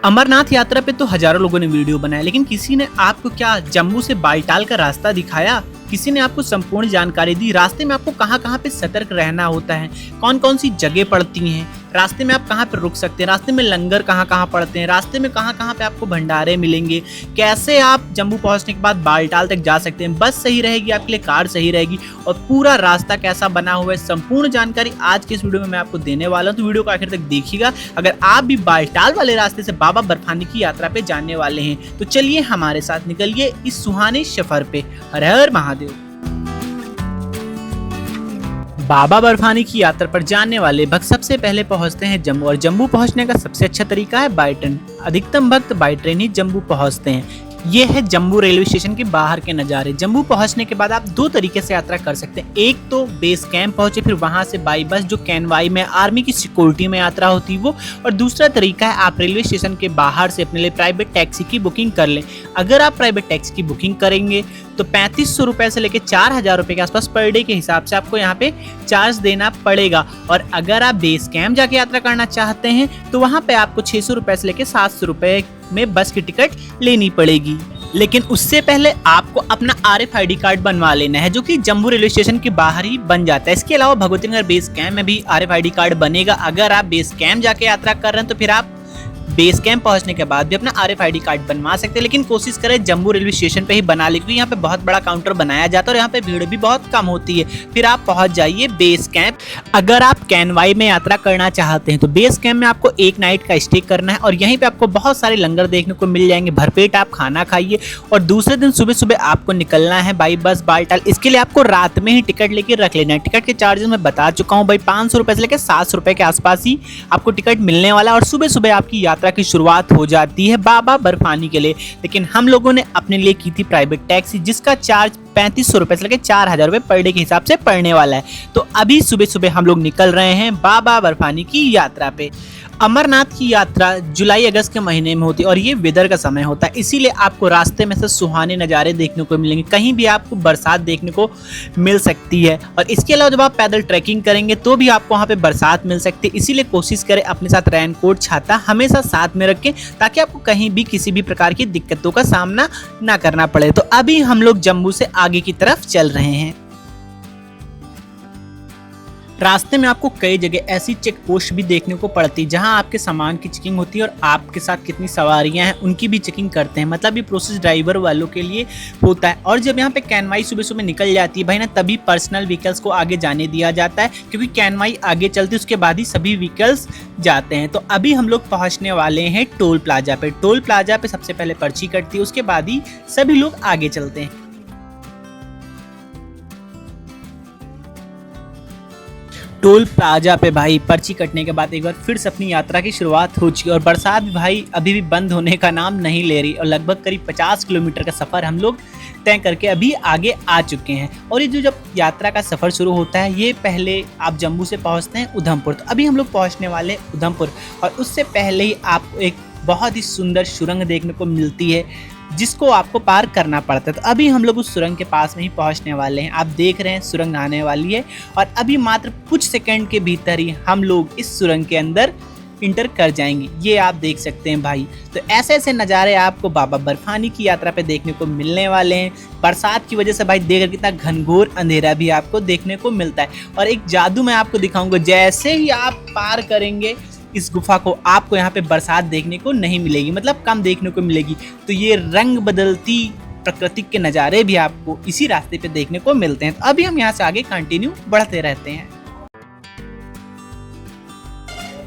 अमरनाथ यात्रा पे तो हजारों लोगों ने वीडियो बनाया, लेकिन किसी ने आपको क्या जम्मू से बालटाल का रास्ता दिखाया? किसी ने आपको संपूर्ण जानकारी दी? रास्ते में आपको कहाँ कहाँ पे सतर्क रहना होता है, कौन कौन सी जगह पड़ती हैं, रास्ते में आप कहाँ पे रुक सकते हैं, रास्ते में लंगर कहाँ कहाँ पड़ते हैं, रास्ते में कहाँ कहाँ पे आपको भंडारे मिलेंगे, कैसे आप जम्मू पहुँचने के बाद बालटाल तक जा सकते हैं, बस सही रहेगी आपके लिए, कार सही रहेगी, और पूरा रास्ता कैसा बना हुआ है, संपूर्ण जानकारी आज के इस वीडियो में मैं आपको देने वाला हूँ। तो वीडियो को आखिर तक देखिएगा अगर आप भी बालटाल वाले रास्ते से बाबा बर्फानी की यात्रा पे जाने वाले हैं। तो चलिए हमारे साथ निकलिए इस सुहाने सफर पे। हर हर महादेव। बाबा बर्फानी की यात्रा पर जाने वाले भक्त सबसे पहले पहुंचते हैं जम्मू, और जम्मू पहुंचने का सबसे अच्छा तरीका है बाय ट्रेन। अधिकतम भक्त बाय ट्रेन ही जम्मू पहुंचते हैं। ये है जम्मू रेलवे स्टेशन के बाहर के नज़ारे। जम्मू पहुंचने के बाद आप दो तरीके से यात्रा कर सकते हैं। एक तो बेस कैंप पहुंचे, फिर वहां से बाई बस जो कैनवाई में आर्मी की सिक्योरिटी में यात्रा होती है वो, और दूसरा तरीका है आप रेलवे स्टेशन के बाहर से अपने लिए प्राइवेट टैक्सी की बुकिंग कर लें। अगर आप प्राइवेट टैक्सी की बुकिंग करेंगे तो 3500 रुपये से लेकर 4000 रुपये के आसपास पर डे के हिसाब से आपको यहाँ पे चार्ज देना पड़ेगा। और अगर आप बेस कैंप जाके यात्रा करना चाहते हैं तो वहाँ पे आपको 600 रुपये से लेकर 700 रुपये में बस की टिकट लेनी पड़ेगी। लेकिन उससे पहले आपको अपना RFID कार्ड बनवा लेना है, जो कि जम्मू रेलवे स्टेशन के बाहर ही बन जाता है। इसके अलावा भगवती नगर बेस कैंप में भी RFID कार्ड बनेगा। अगर आप बेस कैंप जाके यात्रा कर रहे हैं तो फिर आप बेस कैंप पहुंचने के बाद भी अपना RFID कार्ड बनवा सकते हैं, लेकिन कोशिश करें जम्मू रेलवे स्टेशन पे ही बना ले, क्योंकि यहाँ पे बहुत बड़ा काउंटर बनाया जाता है और यहाँ पे भीड़ भी बहुत कम होती है। फिर आप पहुंच जाइए बेस कैंप। अगर आप कैनवाई में यात्रा करना चाहते हैं तो बेस कैंप में आपको एक नाइट का स्टे करना है, और यहीं पे आपको बहुत सारे लंगर देखने को मिल जाएंगे। भरपेट आप खाना खाइए, और दूसरे दिन सुबह सुबह आपको निकलना है बाई बस बालटाल। इसके लिए आपको रात में ही टिकट लेके रख लेना है। टिकट के चार्जेस मैं बता चुका हूँ भाई, 500 रुपये से लेकर 700 रुपये के आसपास ही आपको टिकट मिलने वाला है, और सुबह सुबह आपकी यात्रा की शुरुआत हो जाती है बाबा बर्फानी के लिए। लेकिन हम लोगों ने अपने लिए की थी प्राइवेट टैक्सी, जिसका चार्ज 3500 रुपये से लेकर 4000 रुपये पर डे के हिसाब से पड़ने वाला है। तो अभी सुबह सुबह हम लोग निकल रहे हैं बाबा बर्फानी की यात्रा पे। अमरनाथ की यात्रा जुलाई अगस्त के महीने में होती है, और ये वेदर का समय होता है, इसीलिए आपको रास्ते में से सुहाने नज़ारे देखने को मिलेंगे। कहीं भी आपको बरसात देखने को मिल सकती है, और इसके अलावा जब आप पैदल ट्रैकिंग करेंगे तो भी आपको वहाँ पे बरसात मिल सकती है। इसीलिए कोशिश करें अपने साथ रेनकोट, छाता हमेशा साथ में रखें, ताकि आपको कहीं भी किसी भी प्रकार की दिक्कतों का सामना ना करना पड़े। तो अभी हम लोग जम्मू से आगे की तरफ चल रहे हैं। रास्ते में आपको कई जगह ऐसी चेक पोस्ट भी देखने को पड़ती है जहां आपके सामान की चेकिंग होती है, और आपके साथ कितनी सवारियां हैं उनकी भी चेकिंग करते हैं। मतलब ये प्रोसेस ड्राइवर वालों के लिए होता है। और जब यहाँ पे कैनवाई सुबह सुबह निकल जाती है भाई ना, तभी पर्सनल व्हीकल्स को आगे जाने दिया जाता है, क्योंकि कैनवाई आगे चलती है, उसके बाद ही सभी व्हीकल्स जाते हैं। तो अभी हम लोग पहुँचने वाले हैं टोल प्लाजा पे। टोल प्लाजा पे सबसे पहले पर्ची कटती है, उसके बाद ही सभी लोग आगे चलते हैं। टोल प्लाजा पे भाई पर्ची कटने के बाद एक बार फिर से अपनी यात्रा की शुरुआत हो चुकी है, और बरसात भी भाई अभी भी बंद होने का नाम नहीं ले रही, और लगभग करीब 50 किलोमीटर का सफ़र हम लोग तय करके अभी आगे आ चुके हैं। और ये जो जब यात्रा का सफ़र शुरू होता है, ये पहले आप जम्मू से पहुंचते हैं उधमपुर। तो अभी हम लोग पहुंचने वाले हैं उधमपुर, और उससे पहले ही आपको एक बहुत ही सुंदर सुरंग देखने को मिलती है, जिसको आपको पार करना पड़ता है। तो अभी हम लोग उस सुरंग के पास में ही पहुंचने वाले हैं। आप देख रहे हैं सुरंग आने वाली है, और अभी मात्र कुछ सेकंड के भीतर ही हम लोग इस सुरंग के अंदर इंटर कर जाएंगे। ये आप देख सकते हैं भाई। तो ऐसे ऐसे नज़ारे आपको बाबा बर्फानी की यात्रा पे देखने को मिलने वाले हैं। बरसात की वजह से भाई देख कितना घनघोर अंधेरा भी आपको देखने को मिलता है। और एक जादू मैं आपको दिखाऊंगा, जैसे ही आप पार करेंगे इस गुफा को, आपको यहाँ पे बरसात देखने को नहीं मिलेगी, मतलब कम देखने को मिलेगी। तो ये रंग बदलती प्रकृति के नज़ारे भी आपको इसी रास्ते पे देखने को मिलते हैं। तो अभी हम यहाँ से आगे कंटिन्यू बढ़ते रहते हैं,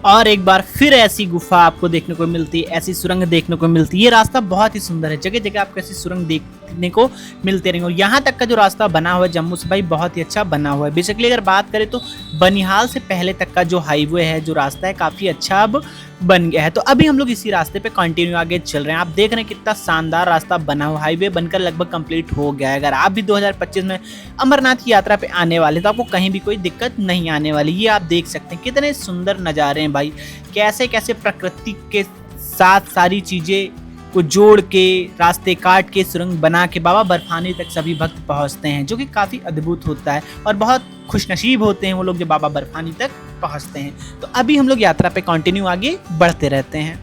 और एक बार फिर ऐसी गुफा आपको देखने को मिलती है, ऐसी सुरंग देखने को मिलती है। ये रास्ता बहुत ही सुंदर है, जगह जगह आपको ऐसी सुरंग देखने को मिलते रहेंगे। और यहाँ तक का जो रास्ता बना हुआ है जम्मू से भाई, बहुत ही अच्छा बना हुआ है। बेसिकली अगर बात करें तो बनिहाल से पहले तक का जो हाईवे है, जो रास्ता है, काफ़ी अच्छा अब बन गया है। तो अभी हम लोग इसी रास्ते पे कंटिन्यू आगे चल रहे हैं। आप देख रहे हैं कितना शानदार रास्ता बना हुआ, हाईवे बनकर लगभग कंप्लीट हो गया है। अगर आप भी 2025 में अमरनाथ की यात्रा पे आने वाले तो आपको कहीं भी कोई दिक्कत नहीं आने वाली। ये आप देख सकते हैं कितने सुंदर नज़ारे हैं भाई, कैसे कैसे प्रकृति के साथ सारी चीज़ें को जोड़ के, रास्ते काट के, सुरंग बना के बाबा बर्फानी तक सभी भक्त पहुंचते हैं, जो कि काफ़ी अद्भुत होता है। और बहुत खुशनसीब होते हैं वो लोग जो बाबा बर्फानी तक पहुंचते हैं। तो अभी हम लोग यात्रा पे कंटिन्यू आगे बढ़ते रहते हैं।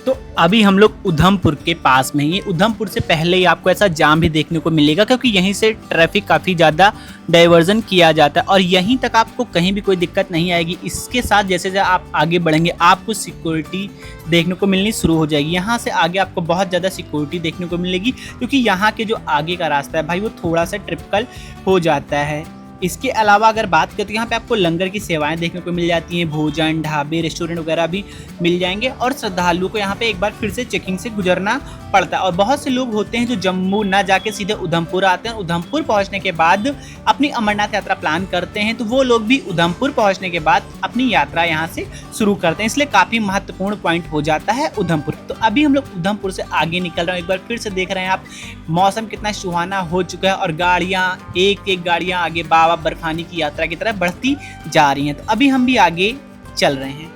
तो अभी हम लोग उधमपुर के पास में ही हैं। उधमपुर से पहले ही आपको ऐसा जाम भी देखने को मिलेगा क्योंकि यहीं से ट्रैफिक काफ़ी ज़्यादा डाइवर्जन किया जाता है और यहीं तक आपको कहीं भी कोई दिक्कत नहीं आएगी। इसके साथ जैसे जैसे आप आगे बढ़ेंगे आपको सिक्योरिटी देखने को मिलनी शुरू हो जाएगी। यहाँ से आगे आपको बहुत ज़्यादा सिक्योरिटी देखने को मिलेगी क्योंकि यहाँ के जो आगे का रास्ता है भाई वो थोड़ा सा ट्रिपिकल हो जाता है। इसके अलावा अगर बात करें तो यहाँ पे आपको लंगर की सेवाएं देखने को मिल जाती हैं, भोजन ढाबे रेस्टोरेंट वगैरह भी मिल जाएंगे और श्रद्धालुओं को यहाँ पे एक बार फिर से चेकिंग से गुजरना पड़ता है। और बहुत से लोग होते हैं जो जम्मू ना जाके सीधे उधमपुर आते हैं। उधमपुर पहुँचने के बाद अपनी अमरनाथ यात्रा प्लान करते हैं, तो वो लोग भी उधमपुर पहुँचने के बाद अपनी यात्रा यहाँ से शुरू करते हैं, इसलिए काफ़ी महत्वपूर्ण पॉइंट हो जाता है उधमपुर। तो अभी हम लोग उधमपुर से आगे निकल रहे हैं। एक बार फिर से देख रहे हैं आप मौसम कितना सुहाना हो चुका है और गाड़ियाँ एक एक गाड़ियाँ आगे बाबा बर्फानी की यात्रा की तरफ बढ़ती जा रही हैं। तो अभी हम भी आगे चल रहे हैं।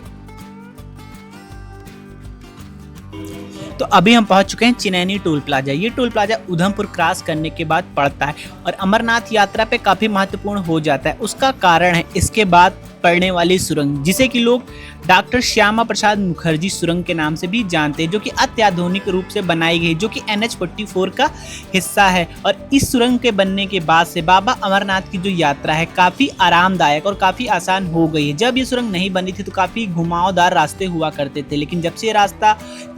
तो अभी हम पहुंच चुके हैं चिनैनी टोल प्लाजा। ये टोल प्लाजा उधमपुर क्रॉस करने के बाद पड़ता है और अमरनाथ यात्रा पे काफ़ी महत्वपूर्ण हो जाता है। उसका कारण है इसके बाद पड़ने वाली सुरंग, जिसे कि लोग डॉक्टर श्यामा प्रसाद मुखर्जी सुरंग के नाम से भी जानते हैं, जो कि अत्याधुनिक रूप से बनाई गई, जो कि NH-44 का हिस्सा है। और इस सुरंग के बनने के बाद से बाबा अमरनाथ की जो यात्रा है काफ़ी आरामदायक और काफ़ी आसान हो गई है। जब ये सुरंग नहीं बनी थी तो काफ़ी घुमावदार रास्ते हुआ करते थे, लेकिन जब से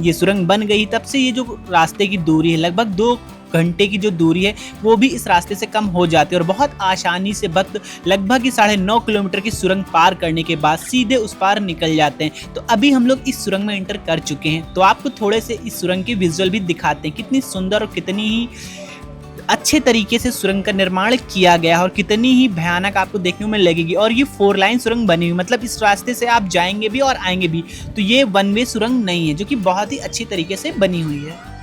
ये सुरंग बन गई तब से ये जो रास्ते की दूरी है लगभग 2 घंटे की जो दूरी है वो भी इस रास्ते से कम हो जाती है और बहुत आसानी से भक्त लगभग 9.5 किलोमीटर की सुरंग पार करने के बाद सीधे उस पार निकल जाते हैं। तो अभी हम लोग इस सुरंग में एंटर कर चुके हैं, तो आपको थोड़े से इस सुरंग के विजुअल भी दिखाते हैं, कितनी सुंदर और कितनी ही अच्छे तरीके से सुरंग का निर्माण किया गया है और कितनी ही भयानक आपको देखने में लगेगी। और ये 4 लाइन सुरंग बनी हुई, मतलब इस रास्ते से आप जाएंगे भी और आएंगे भी, तो ये 1 वे सुरंग नहीं है, जो कि बहुत ही अच्छी तरीके से बनी हुई है।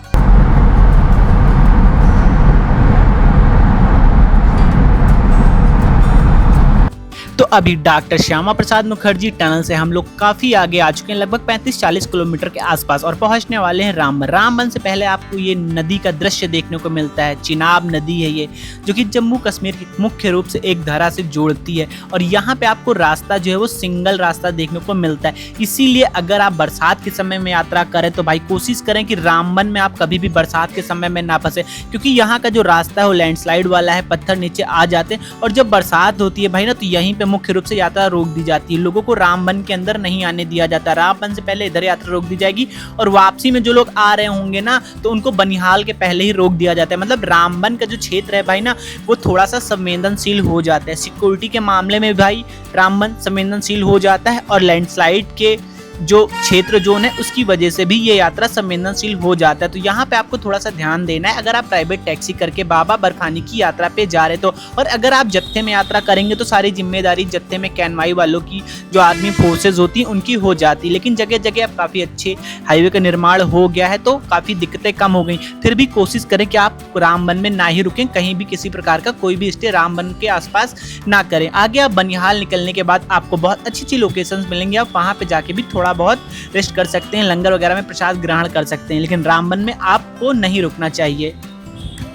तो अभी डॉक्टर श्यामा प्रसाद मुखर्जी टनल से हम लोग काफ़ी आगे आ चुके हैं, लगभग 35-40 किलोमीटर के आसपास, और पहुंचने वाले हैं रामबन। रामबन से पहले आपको ये नदी का दृश्य देखने को मिलता है। चिनाब नदी है ये, जो कि जम्मू कश्मीर की मुख्य रूप से एक धारा से जोड़ती है और यहाँ पे आपको रास्ता जो है वो सिंगल रास्ता देखने को मिलता है। इसीलिए अगर आप बरसात के समय में यात्रा करें तो भाई कोशिश करें कि रामबन में आप कभी भी बरसात के समय में ना फंसे, क्योंकि यहाँ का जो रास्ता है वो लैंडस्लाइड वाला है, पत्थर नीचे आ जाते हैं और जब बरसात होती है भाई ना, तो यहीं पे मुख्य रूप से यात्रा रोक दी जाती है। लोगों को रामबन के अंदर नहीं आने दिया जाता। रामबन से पहले इधर यात्रा रोक दी जाएगी और वापसी में जो लोग आ रहे होंगे ना, तो उनको बनिहाल के पहले ही रोक दिया जाता है। मतलब रामबन का जो क्षेत्र है भाई ना, वो थोड़ा सा संवेदनशील हो जाता है। सिक्योरिटी के मामले में भाई रामबन संवेदनशील हो जाता है और लैंडस्लाइड के जो क्षेत्र जोन है उसकी वजह से भी ये यात्रा संवेदनशील हो जाता है। तो यहाँ पे आपको थोड़ा सा ध्यान देना है अगर आप प्राइवेट टैक्सी करके बाबा बर्फानी की यात्रा पे जा रहे तो। और अगर आप जत्थे में यात्रा करेंगे तो सारी जिम्मेदारी जत्थे में कैनवाई वालों की, जो आर्मी फोर्सेज होती हैं उनकी हो जाती है। लेकिन जगह जगह अब काफ़ी अच्छे हाईवे का निर्माण हो गया है तो काफ़ी दिक्कतें कम हो गई। फिर भी कोशिश करें कि आप रामबन में ना ही रुकें, कहीं भी किसी प्रकार का कोई भी स्टे रामबन के आसपास ना करें। आगे आप बनिहाल निकलने के बाद आपको बहुत अच्छी अच्छी लोकेशंस मिलेंगी, आप वहाँ पे जाके भी थोड़ा बहुत रेस्ट कर सकते हैं, लंगर वगैरह में प्रसाद ग्रहण कर सकते हैं, लेकिन रामबन में आपको नहीं रुकना चाहिए।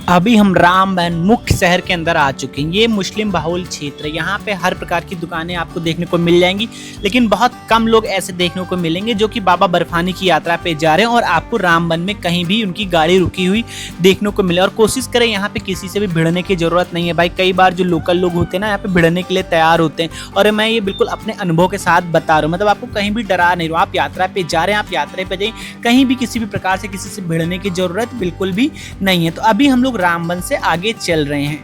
अभी हम रामबन मुख्य शहर के अंदर आ चुके हैं। ये मुस्लिम बहुल क्षेत्र है, यहाँ पे हर प्रकार की दुकानें आपको देखने को मिल जाएंगी, लेकिन बहुत कम लोग ऐसे देखने को मिलेंगे जो कि बाबा बर्फानी की यात्रा पे जा रहे हैं और आपको रामबन में कहीं भी उनकी गाड़ी रुकी हुई देखने को मिले। और कोशिश करें यहाँ पे किसी से भी भिड़ने की जरूरत नहीं है भाई। कई बार जो लोकल लोग होते हैं ना, यहाँ पे भिड़ने के लिए तैयार होते हैं और मैं ये बिल्कुल अपने अनुभव के साथ बता रहा हूँ। मतलब आपको कहीं भी डरा नहीं रहो, आप यात्रा पे जा रहे हैं, आप यात्रा पे जाइए, कहीं भी किसी भी प्रकार से किसी से भिड़ने की जरूरत बिल्कुल भी नहीं है। तो अभी हम लोग रामबन से आगे चल रहे हैं।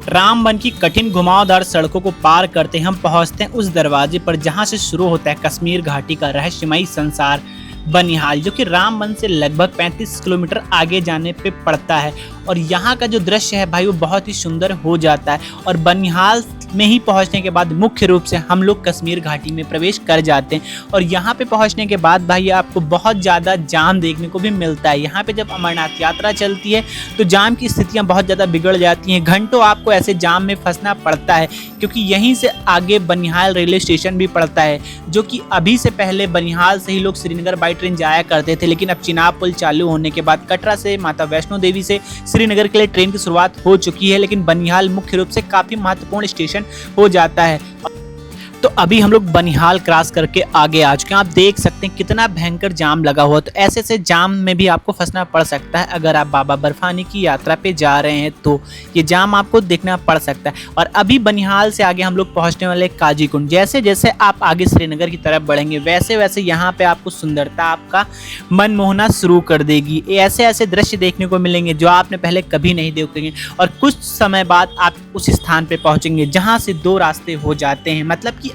रामबन की कठिन घुमावदार सड़कों को पार करते हम पहुंचते हैं उस दरवाजे पर जहां से शुरू होता है कश्मीर घाटी का रहस्यमयी संसार बनिहाल, जो कि रामबन से लगभग 35 किलोमीटर आगे जाने पे पड़ता है। और यहाँ का जो दृश्य है भाई वो बहुत ही सुंदर हो जाता है। और बनिहाल में ही पहुँचने के बाद मुख्य रूप से हम लोग कश्मीर घाटी में प्रवेश कर जाते हैं। और यहाँ पे पहुँचने के बाद भाई आपको बहुत ज़्यादा जाम देखने को भी मिलता है। यहाँ पे जब अमरनाथ यात्रा चलती है तो जाम की स्थितियाँ बहुत ज़्यादा बिगड़ जाती हैं, घंटों आपको ऐसे जाम में फंसना पड़ता है, क्योंकि यहीं से आगे बनिहाल रेलवे स्टेशन भी पड़ता है, जो कि अभी से पहले बनिहाल से ही लोग श्रीनगर बाई ट्रेन जाया करते थे। लेकिन अब चिनाब पुल चालू होने के बाद कटरा से माता वैष्णो देवी से श्रीनगर के लिए ट्रेन की शुरुआत हो चुकी है, लेकिन बनिहाल मुख्य रूप से काफ़ी महत्वपूर्ण स्टेशन हो जाता है। तो अभी हम लोग बनिहाल क्रॉस करके आगे आ चुके हैं। आप देख सकते हैं कितना भयंकर जाम लगा हुआ। तो ऐसे ऐसे जाम में भी आपको फंसना पड़ सकता है। अगर आप बाबा बर्फानी की यात्रा पे जा रहे हैं तो ये जाम आपको देखना पड़ सकता है। और अभी बनिहाल से आगे हम लोग पहुंचने वाले काजी कुंड। जैसे जैसे आप आगे श्रीनगर की तरफ बढ़ेंगे वैसे वैसे यहाँ पे आपको सुंदरता आपका मन मोहना शुरू कर देगी। ऐसे ऐसे दृश्य देखने को मिलेंगे जो आपने पहले कभी नहीं देखेंगे। और कुछ समय बाद आप उस स्थान पे पहुंचेंगे जहाँ से दो रास्ते हो जाते हैं, मतलब कि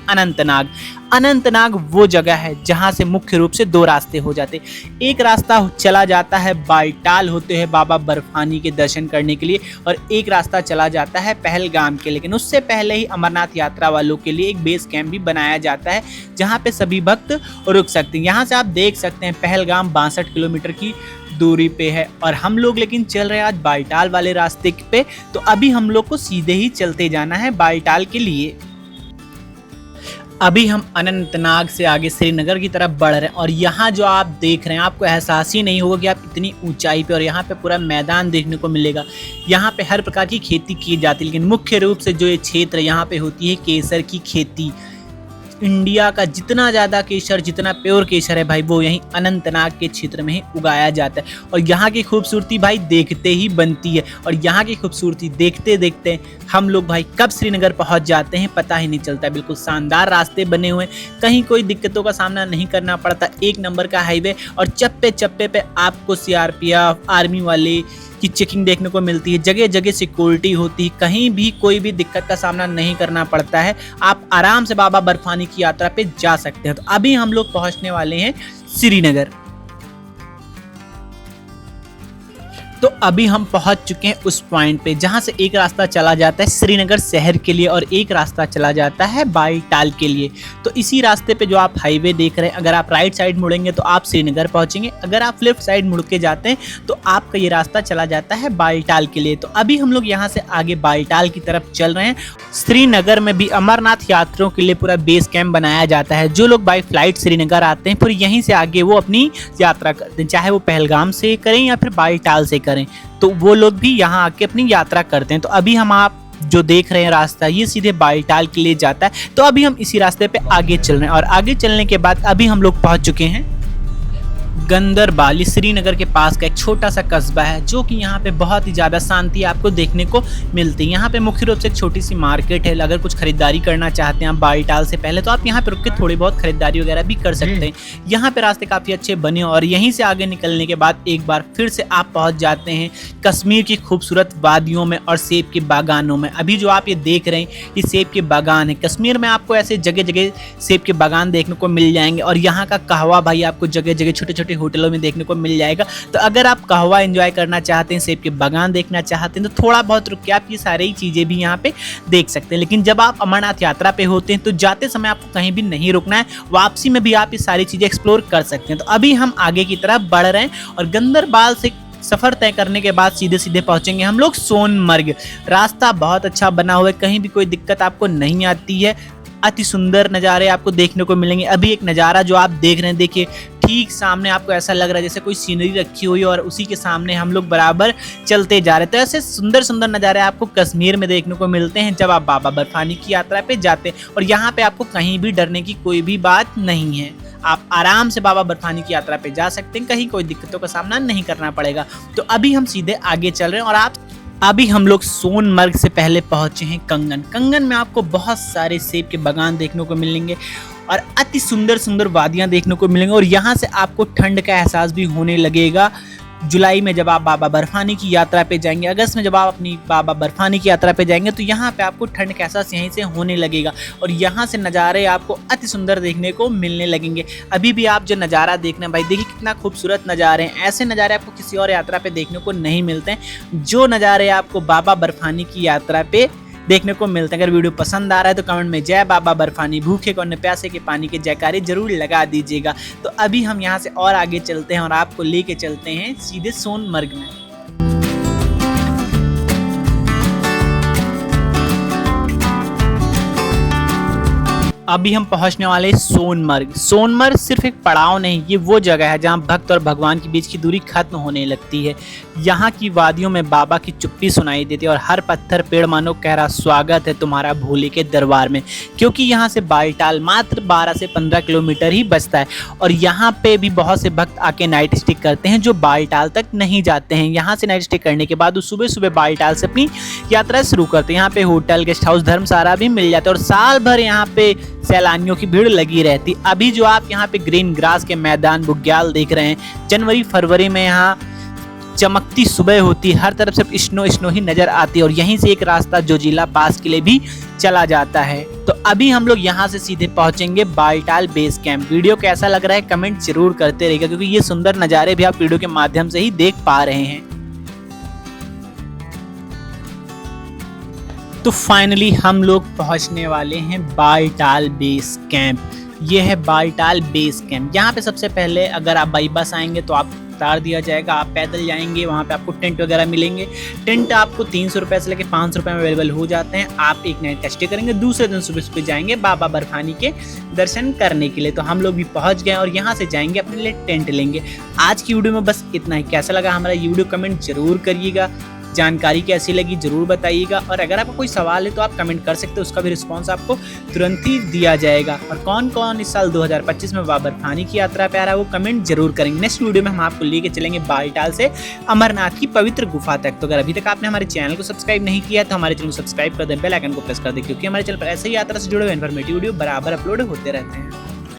अनंतनाग वो जगह है जहां से मुख्य रूप से दो रास्ते हो जाते। एक रास्ता चला जाता है बालटाल होते हुए बाबा बर्फानी के दर्शन करने के लिए, और एक रास्ता चला जाता है पहलगाम के। लेकिन उससे पहले ही अमरनाथ यात्रा वालों के लिए एक बेस कैंप भी बनाया जाता है जहां पे सभी भक्त रुक सकते हैं। यहाँ से आप देख सकते हैं पहलगाम 62 किलोमीटर की दूरी पे है, और हम लोग लेकिन चल रहे हैं आज बालटाल वाले रास्ते पे। तो अभी हम लोग को सीधे ही चलते जाना है बालटाल के लिए। अभी हम अनंतनाग से आगे श्रीनगर की तरफ बढ़ रहे हैं, और यहाँ जो आप देख रहे हैं आपको एहसास ही नहीं होगा कि आप इतनी ऊंचाई पे, और यहाँ पे पूरा मैदान देखने को मिलेगा। यहाँ पे हर प्रकार की खेती की जाती है, लेकिन मुख्य रूप से जो ये क्षेत्र यहाँ पे होती है केसर की खेती। इंडिया का जितना ज़्यादा केसर, जितना प्योर केसर है भाई, वो यहीं अनंतनाग के क्षेत्र में ही उगाया जाता है। और यहाँ की खूबसूरती भाई देखते ही बनती है, और यहाँ की खूबसूरती देखते देखते हम लोग भाई कब श्रीनगर पहुँच जाते हैं पता ही नहीं चलता। बिल्कुल शानदार रास्ते बने हुए हैं, कहीं कोई दिक्कतों का सामना नहीं करना पड़ता। एक नंबर का हाईवे, और चप्पे चप्पे पे आपको सीआरपीएफ आर्मी वाले की चेकिंग देखने को मिलती है। जगह जगह सिक्योरिटी होती है, कहीं भी कोई भी दिक्कत का सामना नहीं करना पड़ता है। आप आराम से बाबा बर्फानी की यात्रा पे जा सकते हैं। तो अभी हम लोग पहुंचने वाले हैं श्रीनगर। तो अभी हम पहुंच चुके हैं उस पॉइंट पे जहां से एक रास्ता चला जाता है श्रीनगर शहर के लिए, और एक रास्ता चला जाता है बालटाल के लिए। तो इसी रास्ते पे जो आप हाईवे देख रहे हैं, अगर आप राइट साइड मुड़ेंगे तो आप श्रीनगर पहुंचेंगे, अगर आप लेफ्ट साइड मुड़ के जाते हैं तो आपका ये रास्ता चला जाता है बालटाल के लिए। तो अभी हम लोग यहाँ से आगे बालटाल की तरफ चल रहे हैं। श्रीनगर में भी अमरनाथ यात्रियों के लिए पूरा बेस कैंप बनाया जाता है। जो लोग बाई फ्लाइट श्रीनगर आते हैं फिर यहीं से आगे वो अपनी यात्रा करते हैं, चाहे वो पहलगाम से करें या फिर बालटाल से करें, तो वो लोग भी यहाँ आके अपनी यात्रा करते हैं। तो अभी हम आप जो देख रहे हैं रास्ता ये सीधे बालटाल के लिए जाता है। तो अभी हम इसी रास्ते पे आगे चल रहे हैं, और आगे चलने के बाद अभी हम लोग पहुंच चुके हैं गंदरबाल। श्रीनगर के पास का एक छोटा सा कस्बा है जो कि यहाँ पे बहुत ही ज़्यादा शांति आपको देखने को मिलती है। यहाँ पे मुख्य रूप से एक छोटी सी मार्केट है। अगर कुछ खरीदारी करना चाहते हैं आप बालटाल से पहले तो आप यहाँ पे रुक के थोड़ी बहुत खरीदारी वगैरह भी कर सकते हैं। यहाँ पे रास्ते काफ़ी अच्छे बने, और यहीं से आगे निकलने के बाद एक बार फिर से आप पहुँच जाते हैं कश्मीर की खूबसूरत वादियों में और सेब के बागानों में। अभी जो आप ये देख रहे हैं ये सेब के बागान है। कश्मीर में आपको ऐसे जगह जगह सेब के बागान देखने को मिल जाएंगे, और यहाँ का कहवा भाई आपको जगह जगह छोटे छोटे होटलों में देखने को मिल जाएगा। तो अगर आप कहवा एंजॉय करना चाहते हैं, सेब के बागान देखना चाहते हैं, तो थोड़ा बहुत रुक के आप ये सारी चीज़ें भी यहाँ पे देख सकते हैं। लेकिन जब आप अमरनाथ यात्रा पे होते हैं तो जाते समय आपको कहीं भी नहीं रुकना है, वापसी में भी आप ये सारी चीज़ें एक्सप्लोर कर सकते हैं। तो अभी हम आगे की तरफ बढ़ रहे हैं, और गंदरबाल से सफ़र तय करने के बाद सीधे सीधे पहुंचेंगे हम लोग सोनमर्ग। रास्ता बहुत अच्छा बना हुआ है, कहीं भी कोई दिक्कत आपको नहीं आती है। अति सुंदर नज़ारे आपको देखने को मिलेंगे। अभी एक नज़ारा जो आप देख रहे हैं, देखिए ठीक सामने आपको ऐसा लग रहा है जैसे कोई सीनरी रखी हुई है, और उसी के सामने हम लोग बराबर चलते जा रहे हैं। तो ऐसे सुंदर सुंदर नज़ारे आपको कश्मीर में देखने को मिलते हैं जब आप बाबा बर्फानी की यात्रा पे जाते हैं। और यहाँ पे आपको कहीं भी डरने की कोई भी बात नहीं है। आप आराम से बाबा बर्फानी की यात्रा पे जा सकते हैं, कहीं कोई दिक्कतों का सामना नहीं करना पड़ेगा। तो अभी हम सीधे आगे चल रहे हैं, और अभी हम लोग सोनमर्ग से पहले पहुंचे हैं कंगन। कंगन में आपको बहुत सारे सेब के बागान देखने को मिलेंगे, और अति सुंदर सुंदर वादियां देखने को मिलेंगी, और यहाँ से आपको ठंड का एहसास भी होने लगेगा। जुलाई में जब आप बाबा बर्फानी की यात्रा पे जाएंगे, अगस्त में जब आप अपनी बाबा बर्फानी की यात्रा पे जाएंगे, तो यहाँ पे आपको ठंड का एहसास यहीं से होने लगेगा, और यहाँ से नज़ारे आपको अति सुंदर देखने को मिलने लगेंगे। अभी भी आप जो नज़ारा देख रहे हैं भाई, देखिए कितना खूबसूरत नज़ारे हैं। ऐसे नज़ारे आपको किसी और यात्रा पे देखने को नहीं मिलते हैं, जो नज़ारे आपको बाबा बर्फानी की यात्रा पे देखने को मिलते हैं। अगर वीडियो पसंद आ रहा है तो कमेंट में जय बाबा बर्फानी, भूखे को न प्यासे के पानी के जयकारे जरूर लगा दीजिएगा। तो अभी हम यहाँ से और आगे चलते हैं, और आपको लेके चलते हैं सीधे सोनमर्ग में। अभी हम पहुंचने वाले हैं सोनमर्ग। सोनमर्ग सिर्फ एक पड़ाव नहीं, ये वो जगह है जहां भक्त और भगवान के बीच की दूरी खत्म होने लगती है। यहाँ की वादियों में बाबा की चुप्पी सुनाई देती है और हर पत्थर पेड़ मानो कह रहा स्वागत है तुम्हारा भोले के दरबार में। क्योंकि यहाँ से बालटाल मात्र 12 से 15 किलोमीटर ही बचता है और यहाँ पे भी बहुत से भक्त आके नाइट स्टे करते हैं जो बालटाल तक नहीं जाते हैं। यहाँ से नाइट स्टे करने के बाद वो सुबह सुबह बालटाल से अपनी यात्रा शुरू करते हैं। यहाँ पे होटल, गेस्ट हाउस, धर्मशाला भी मिल जाता है और साल भर यहाँ पे सैलानियों की भीड़ लगी रहती। अभी जो आप यहाँ पे ग्रीन ग्रास के मैदान बुग्याल देख रहे हैं, जनवरी फरवरी में यहाँ चमकती सुबह होती, हर तरफ से स्नो ही नजर आती है और यहीं से एक रास्ता जोजिला पास के लिए भी चला जाता है। तो अभी हम लोग यहाँ से सीधे पहुंचेंगे बालटाल बेस कैंप। वीडियो कैसा लग रहा है कमेंट जरूर करते रहिएगा क्योंकि ये सुंदर नज़ारे भी आप वीडियो के माध्यम से ही देख पा रहे हैं। तो फाइनली हम लोग पहुंचने वाले हैं बालटाल बेस कैंप। ये है बालटाल बेस कैंप। यहाँ पे सबसे पहले अगर आप बाई बस आएंगे तो आप उतार दिया जाएगा, आप पैदल जाएंगे वहाँ पे आपको टेंट वगैरह मिलेंगे। टेंट आपको 300 रुपये से लेकर 500 रुपये में अवेलेबल हो जाते हैं। आप एक नाइट का स्टे करेंगे, दूसरे दिन सुबह सुबह जाएंगे बाबा बर्फानी के दर्शन करने के लिए। तो हम लोग भी पहुँच गए और यहाँ से जाएंगे अपने लिए टेंट लेंगे। आज की वीडियो में बस इतना ही। कैसा लगा हमारा ये वीडियो कमेंट जरूर करिएगा, जानकारी कैसी लगी जरूर बताइएगा और अगर आपको कोई सवाल है तो आप कमेंट कर सकते हो, उसका भी रिस्पांस आपको तुरंत ही दिया जाएगा। और कौन कौन इस साल 2025 में बाबा बर्फानी की यात्रा पे आ रहा है वो कमेंट जरूर करेंगे। नेक्स्ट वीडियो में हम आपको लेके चलेंगे बालटाल से अमरनाथ की पवित्र गुफा तक। तो अगर अभी तक आपने हमारे चैनल को सब्सक्राइब नहीं किया तो हमारे चैनल को सब्सक्राइब कर दें, बेल आइकन को प्रेस कर दें क्योंकि हमारे चैनल पर ऐसे ही यात्रा से जुड़े हुए इन्फॉर्मेटिव वीडियो बराबर अपलोड होते रहते हैं।